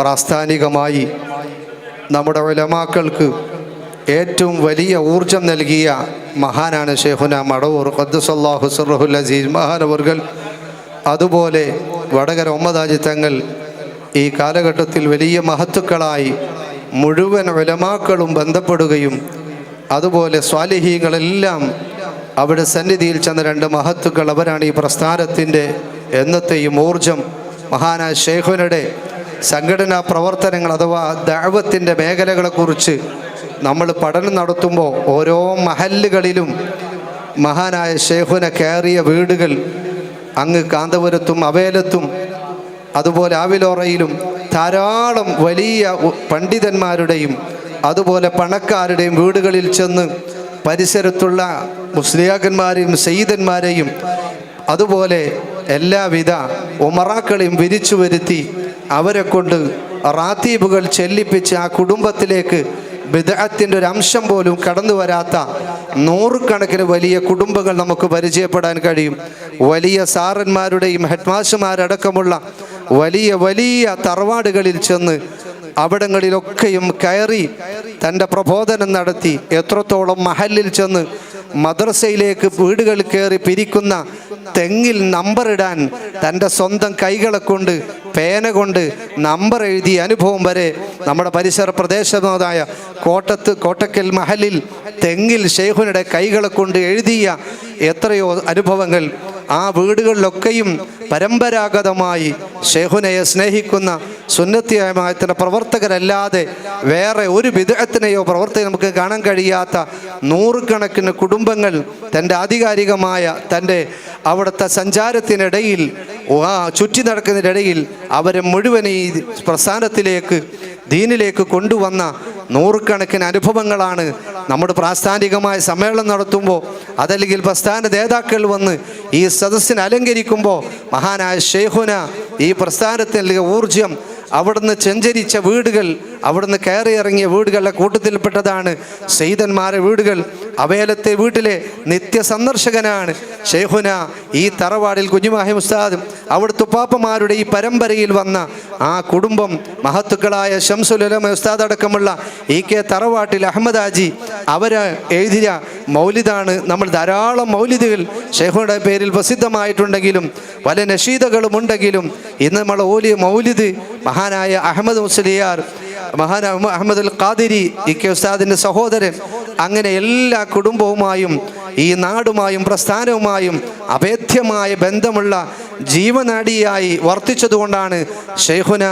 പ്രാസ്ഥാനികമായി നമ്മുടെ ഉലമാക്കൾക്ക് ഏറ്റവും വലിയ ഊർജം നൽകിയ മഹാനാണ് ഷെയ്ഖുന മടവൂർ ഖദ്ദസല്ലാഹു സിർറഹുൽ അസീസ് മഹാനവർകൾ. അതുപോലെ വടകര ഒമ്മദാജി തങ്ങൾ ഈ കാലഘട്ടത്തിൽ വലിയ മഹത്തുക്കളായി മുഴുവൻ ഉലമാക്കളും ബന്ധപ്പെടുകയും അതുപോലെ സ്വാലിഹീങ്ങളെല്ലാം അവിടെ സന്നിധിയിൽ ചെന്ന രണ്ട് മഹത്തുക്കൾ, അവരാണ് ഈ പ്രസ്ഥാനത്തിൻ്റെ എന്നത്തെയും ഊർജം. മഹാനായ ഷെയ്ഖുനയുടെ സംഘടനാ പ്രവർത്തനങ്ങൾ അഥവാ ദഅവത്തിൻ്റെ മേഖലകളെക്കുറിച്ച് നമ്മൾ പഠനം നടത്തുമ്പോൾ ഓരോ മഹല്ലുകളിലും മഹാനായ ഷെയ്ഖുന കയറിയ വീടുകൾ അങ്ങ് കാന്തപുരത്തും അവേലത്തും അതുപോലെ ആവിലോറയിലും ധാരാളം വലിയ പണ്ഡിതന്മാരുടെയും അതുപോലെ പണക്കാരുടെയും വീടുകളിൽ ചെന്ന് പരിസരത്തുള്ള മുസ്ലിയാക്കന്മാരെയും സയ്യിദന്മാരെയും അതുപോലെ എല്ലാവിധ ഉമറാക്കളെയും വിരിച്ചു വരുത്തി അവരെ കൊണ്ട് റാത്തീബുകൾ ചെല്ലിപ്പിച്ച് ആ കുടുംബത്തിലേക്ക് ബിദ്അത്തിൻ്റെ ഒരു അംശം പോലും കടന്നു വരാത്ത നൂറുകണക്കിന് വലിയ കുടുംബങ്ങൾ നമുക്ക് പരിചയപ്പെടാൻ കഴിയും. വലിയ സാറന്മാരുടെയും ഹെഡ്മാസ്റ്റർമാരടക്കമുള്ള വലിയ വലിയ തറവാടുകളിൽ ചെന്ന് അവിടങ്ങളിലൊക്കെയും കയറി തൻ്റെ പ്രബോധനം നടത്തി എത്രത്തോളം മഹല്ലിൽ ചെന്ന് മദ്രസയിലേക്ക് വീടുകൾ കയറി പിരിക്കുന്ന തെങ്ങിൽ നമ്പറിടാൻ തൻ്റെ സ്വന്തം കൈകളെ കൊണ്ട് പേന കൊണ്ട് നമ്പർ എഴുതിയ അനുഭവം വരെ നമ്മുടെ പരിസര പ്രദേശമായ കോട്ടക്കൽ മഹലിൽ തെങ്ങിൽ ഷെയ്ഖുനയുടെ കൈകളെ കൊണ്ട് എഴുതിയ എത്രയോ അനുഭവങ്ങൾ. ആ വീടുകളിലൊക്കെയും പരമ്പരാഗതമായി ഷെയ്ഖുനയെ സ്നേഹിക്കുന്ന സുന്നത്തിയായ ജമാഅത്തിന്റെ പ്രവർത്തകരല്ലാതെ വേറെ ഒരു ബിദ്അത്തിനെയോ പ്രവർത്തനം നമുക്ക് കാണാൻ കഴിയാത്ത നൂറുകണക്കിന് കുടുംബങ്ങൾ തൻ്റെ ആധികാരികമായ തൻ്റെ അവിടുത്തെ സഞ്ചാരത്തിനിടയിൽ ചുറ്റി നടക്കുന്നതിനിടയിൽ അവരെ മുഴുവൻ ഈ പ്രസ്ഥാനത്തിലേക്ക് ദീനിലേക്ക് കൊണ്ടുവന്ന നൂറുകണക്കിന് അനുഭവങ്ങളാണ്. നമ്മുടെ പ്രാസ്ഥാനികമായ സമ്മേളനം നടത്തുമ്പോൾ അതല്ലെങ്കിൽ പ്രസ്ഥാന നേതാക്കൾ വന്ന് ഈ സദസ്സിനെ അലങ്കരിക്കുമ്പോൾ മഹാനായ ഷെയ്ഖുന ഈ പ്രസ്ഥാനത്തിൻ്റെ ഊർജം അവിടുന്ന് സഞ്ചരിച്ച വീടുകൾ, അവിടുന്ന് കയറി ഇറങ്ങിയ വീടുകളുടെ കൂട്ടത്തിൽപ്പെട്ടതാണ് സയ്യിദന്മാരുടെ വീടുകൾ. അവേലത്തെ വീട്ടിലെ നിത്യ സന്ദർശകനാണ് ഷെയ്ഖുന. ഈ തറവാടിൽ കുഞ്ഞുമാഹി ഉസ്താദും അവിടുത്തെ ഉപ്പാപ്പമാരുടെ ഈ പരമ്പരയിൽ വന്ന ആ കുടുംബം മഹത്തുക്കളായ ശംസുൽ ഉലമ ഉസ്താദ് അടക്കമുള്ള ഈ കെ തറവാട്ടിൽ അഹമ്മദ് ഹാജി അവര് എഴുതിയ മൗലിദാണ്. നമ്മൾ ധാരാളം മൗലിദുകൾ ഷെയ്ഖുനയുടെ പേരിൽ പ്രസിദ്ധമായിട്ടുണ്ടെങ്കിലും പല നഷീദകളും ഉണ്ടെങ്കിലും ഇന്ന് നമ്മൾ ഓലിയ മൗലിദ് മഹാനായ അഹമ്മദ് മുസ്ലിയാർ, മഹാനായ അഹമ്മദ് അൽ ഖാദിരി ഇ കെ ഉസ്താദിൻ്റെ സഹോദരൻ, അങ്ങനെ എല്ലാ കുടുംബവുമായും ഈ നാടുമായും പ്രസ്ഥാനവുമായും അഭേദ്യമായ ബന്ധമുള്ള ജീവനാഡിയായി വർത്തിച്ചതുകൊണ്ടാണ് ഷെയ്ഖുന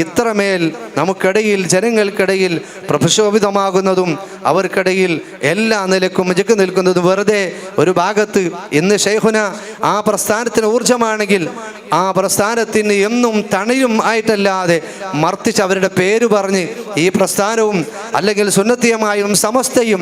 ഇത്രമേൽ നമുക്കിടയിൽ ജനങ്ങൾക്കിടയിൽ പ്രക്ഷോഭിതമാകുന്നതും അവർക്കിടയിൽ എല്ലാ നിലക്കും മികച്ചു നിൽക്കുന്നതും. വെറുതെ ഒരു ഭാഗത്ത് ഇന്ന് ഷെയ്ഖുന ആ പ്രസ്ഥാനത്തിന് ഊർജമാണെങ്കിൽ ആ പ്രസ്ഥാനത്തിന് എന്നും തണയും ആയിട്ടല്ലാതെ മർത്തിച്ച് അവരുടെ പേര് പറഞ്ഞ് ഈ പ്രസ്ഥാനവും അല്ലെങ്കിൽ സുന്നത്തിയമായും സമസ്തയും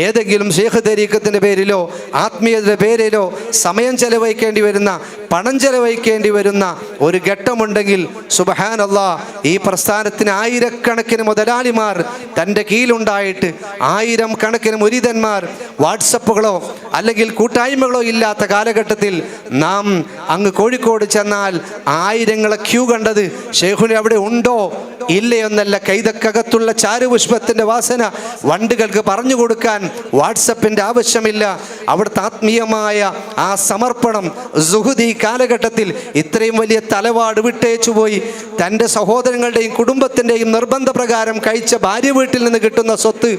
ഏതെങ്കിലും ശൈഖ് തരീഖത്തിൻ്റെ പേരിലോ ആത്മീയതയുടെ പേരിലോ സമയം ചെലവഴിക്കേണ്ടി വരുന്ന, പണം ചെലവഴിക്കേണ്ടി വരുന്ന ഒരു ഘട്ടമുണ്ടെങ്കിൽ സുബ്ഹാനല്ലാഹ് ഈ പ്രസ്ഥാനത്തിന് ആയിരക്കണക്കിന് മുതലാളിമാർ തൻ്റെ കീഴിലുണ്ടായിട്ട് ആയിരം കണക്കിന് മുരീദന്മാർ വാട്സപ്പുകളോ അല്ലെങ്കിൽ കൂട്ടായ്മകളോ ഇല്ലാത്ത കാലഘട്ടത്തിൽ നാം അങ്ങ് കോഴിക്കോട് ചെന്നാൽ ആയിരങ്ങളെ ക്യൂ കണ്ടത് ഷെയ്ഖുന അവിടെ ഉണ്ടോ ഇല്ലയെന്നല്ല, കൈതക്കകത്തുള്ള ചാരുപുഷ്പത്തിൻ്റെ വാസന വണ്ടുകൾക്ക് പറഞ്ഞു കൊടുക്കാൻ വാട്സപ്പിൻ്റെ ആവശ്യമില്ല. അവിടുത്തെ ആത്മീയമായ ആ സമർപ്പണം സുഹൃദ് ഈ കാലഘട്ടത്തിൽ ഇത്രയും വലിയ തലവാട് വിട്ടേച്ചു പോയി തൻ്റെ സഹോദരങ്ങളുടെയും കുടുംബത്തിൻ്റെയും നിർബന്ധ പ്രകാരം കഴിച്ച ഭാര്യ വീട്ടിൽ നിന്ന് കിട്ടുന്ന സ്വത്ത്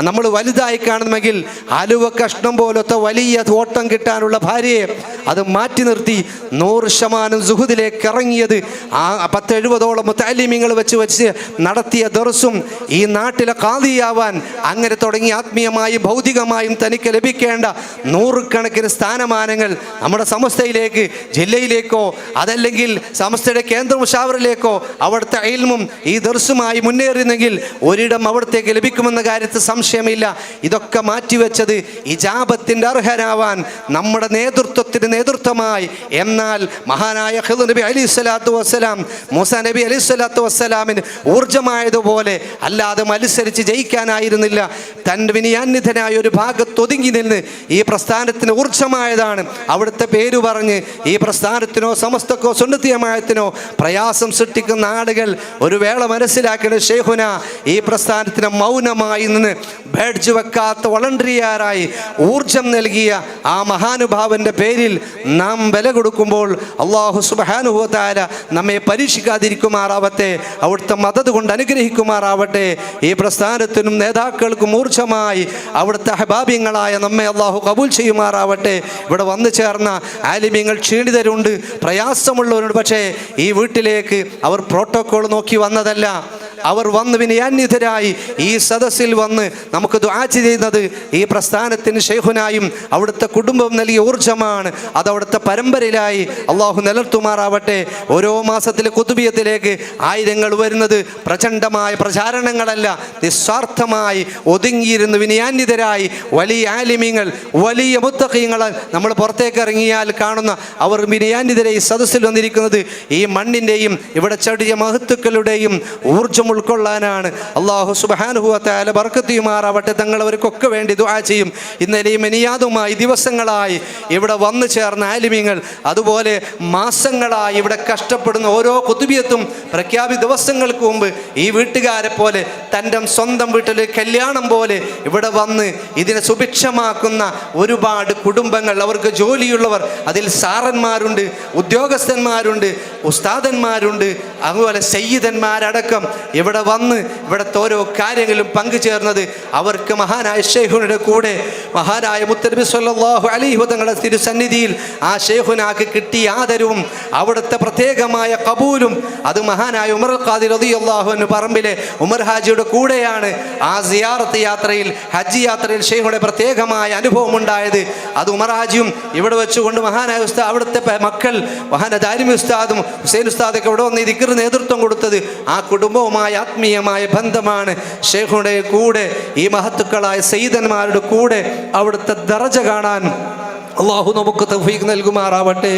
നമ്മൾ വലുതായി കാണുമെങ്കിൽ ആലുവ കഷ്ണം പോലത്തെ വലിയ തോട്ടം കിട്ടാനുള്ള ഭാര്യയെ അത് മാറ്റി നിർത്തി 100% സുഹൃദിലേക്ക് ഇറങ്ങിയത് ആ 70-ഓളം മുത്തഅല്ലിമീങ്ങൾ വെച്ച് നടത്തിയ ദർസും ഈ നാട്ടിലെ ഖാദിയാവാൻ അങ്ങനെ തുടങ്ങി ആത്മീയമായും ഭൗതികമായും തനിക്ക് ലഭിക്കേണ്ട നൂറുകണക്കിന് സ്ഥാനമാനങ്ങൾ നമ്മുടെ സമസ്തയിലേക്ക്, ജില്ലയിലേക്കോ അതല്ലെങ്കിൽ സമസ്തയുടെ കേന്ദ്ര മുശാവറിലേക്കോ അവിടുത്തെ ഇൽമും ഈ ദർസുമായി മുന്നേറുന്നെങ്കിൽ ഒരിടം അവിടത്തേക്ക് ലഭിക്കുമെന്ന കാര്യത്തിൽ സംശയമില്ല. ഇതൊക്കെ മാറ്റിവെച്ചത് ഇജാബത്തിൻ്റെ അർഹനാവാൻ നമ്മുടെ നേതൃത്വത്തിന് നേതൃത്വമായി. എന്നാൽ മഹാനായ ഖിദ്ർ നബി അലൈഹി സ്വലാത്തു വസ്സലാം മൂസാ നബി അലൈഹി സ്വലാത്തു വസ്സലാമിന് ഊർജമായതുപോലെ അല്ലാതെ മത്സരിച്ച് ജയിക്കാനായിരുന്നില്ല. തൻ്റെ വിനയാന്വിതനായ ഒരു ഭാഗത്ത് ഒതുങ്ങി നിന്ന് ഈ പ്രസ്ഥാനത്തിന് ഊർജമായതാണ്. അവിടുത്തെ പേര് പറഞ്ഞ് ഈ പ്രസ്ഥാനത്തിനോ സമസ്തക്കോ സുന്നത്തി ജമാഅത്തിനോ പ്രയാസം സൃഷ്ടിക്കുന്ന താമസിക്കുന്ന ആളുകൾ ഒരു വേള മനസ്സിലാക്കേണ്ട, ശൈഖുന ഈ പ്രസ്ഥാനത്തിന് മൗനമായി നിന്ന് ബേഡ്ജ് വെക്കാത്ത വളണ്ടിയറായി ഊർജം നൽകിയ ആ മഹാനുഭാവന്റെ പേരിൽ നാം വില കൊടുക്കുമ്പോൾ അല്ലാഹു സുബ്ഹാനഹു വ തആല നമ്മെ പരീക്ഷിക്കാതിരിക്കുമാറാവട്ടെ, അവിടുത്തെ മദദ് കൊണ്ട് അനുഗ്രഹിക്കുമാറാവട്ടെ. ഈ പ്രസ്ഥാനത്തിനും നേതാക്കൾക്കും ഊർജമായി അവിടുത്തെ അഹ്ബാബിങ്ങളായ നമ്മെ അല്ലാഹു കബൂൽ ചെയ്യുമാറാവട്ടെ. ഇവിടെ വന്നു ചേർന്ന ആലിമീങ്ങൾ ക്ഷീണിതരുണ്ട്, പ്രയാസമുള്ളവരുണ്ട്. പക്ഷേ ഈ വീട്ടിലേക്ക് അവർ പ്രോട്ടോക്കോൾ നോക്കി വന്നതല്ല. അവർ വന്ന് വിനയാന്വിതരായി ഈ സദസ്സിൽ വന്ന് നമുക്ക് ദുആ ചെയ്യുന്നത് ഈ പ്രസ്ഥാനത്തിന് ശൈഖുനായും അവിടുത്തെ കുടുംബം നൽകിയ ഊർജമാണ്. അത് അവിടുത്തെ പരമ്പരയിലായി അള്ളാഹു നിലർത്തുമാറാവട്ടെ. ഓരോ മാസത്തിലെ കുതുബിയത്തിലേക്ക് ആയിരങ്ങൾ വരുന്നത് പ്രചണ്ഡമായ പ്രചാരണങ്ങളല്ല, നിസ്വാർത്ഥമായി ഒതുങ്ങിയിരുന്ന് വിനയാന്വിതരായി വലിയ ആലിമീങ്ങൾ, വലിയ മുത്തഖീങ്ങൾ നമ്മൾ പുറത്തേക്ക് ഇറങ്ങിയാൽ കാണുന്ന അവർ വിനയാന്വിതരായി സദസ്സിൽ വന്നിരിക്കുന്നത് ഈ മണ്ണിൻ്റെയും ഇവിടെ ചടിയ മഹത്തുക്കളുടെയും ഊർജം ഉൾക്കൊള്ളാനാണ്. അല്ലാഹു സുബ്ഹാനഹു വ തആല ബർക്കത്ത് ചെയ്യുമാറാവട്ടെ. തങ്ങൾ അവർക്കൊക്കെ വേണ്ടി ദുആ ചെയ്യും. ഇന്നലെയും മെനിയാതുമായി ദിവസങ്ങളായി ഇവിടെ വന്നു ചേർന്ന ആലിമീങ്ങൾ, അതുപോലെ മാസങ്ങളായി ഇവിടെ കഷ്ടപ്പെടുന്ന ഓരോ കുതുബിയത്തും പ്രഖ്യാപിത ദിവസങ്ങൾക്ക് മുമ്പ് ഈ വീട്ടുകാരെ പോലെ തൻ്റെ സ്വന്തം വീട്ടിൽ കല്യാണം പോലെ ഇവിടെ വന്ന് ഇതിനെ സുഭിക്ഷമാക്കുന്ന ഒരുപാട് കുടുംബങ്ങൾ, അവർക്ക് ജോലിയുള്ളവർ, അതിൽ സാറന്മാരുണ്ട്, ഉദ്യോഗസ്ഥന്മാരുണ്ട്, ഉസ്താദന്മാരുണ്ട്, അതുപോലെ സയ്യിദന്മാരടക്കം ഇവിടെ വന്ന് ഇവിടുത്തെ ഓരോ കാര്യങ്ങളിലും പങ്കുചേർന്നത് അവർക്ക് മഹാനായ ശൈഖുനയുടെ കൂടെ മഹാനായ മുത്തനബി സ്വല്ലല്ലാഹു അലൈഹി വസല്ലമയുടെ തിരുസന്നിധിയിൽ ആ ശൈഖുനാക്ക് കിട്ടിയ ആദരവും അവിടുത്തെ പ്രത്യേകമായ കബൂലും അത് മഹാനായ ഉമർ ഖാദി റളിയല്ലാഹു അൻഹു പറമ്പിലെ ഉമർ ഹാജിയുടെ കൂടെയാണ് ആ സിയാറത്ത് യാത്രയിൽ, ഹജ്ജ് യാത്രയിൽ ശൈഖുനയുടെ പ്രത്യേകമായ അനുഭവം ഉണ്ടായത്. അത് ഉമർ ഹാജിയും ഇവിടെ വെച്ചുകൊണ്ട് മഹാനായ ഉസ്താദ്, അവിടുത്തെ മക്കൾ മഹാനായ ദാരിമി ഉസ്താദും ഹുസൈൻ ഉസ്താദൊക്കെ ഇവിടെ വന്ന് ദിക്റിന് നേതൃത്വം കൊടുത്തത് ആ കുടുംബവുമായി ആത്മീയമായ ബന്ധമാണ്. ശൈഖുനയുടെ കൂടെ ഈ മഹത്തുക്കളായ സയ്യിദന്മാരുടെ കൂടെ അവിടുത്തെ ദറജ കാണാൻ അല്ലാഹു നമുക്ക് തൗഫീഖ് നൽകുമാറാവട്ടെ.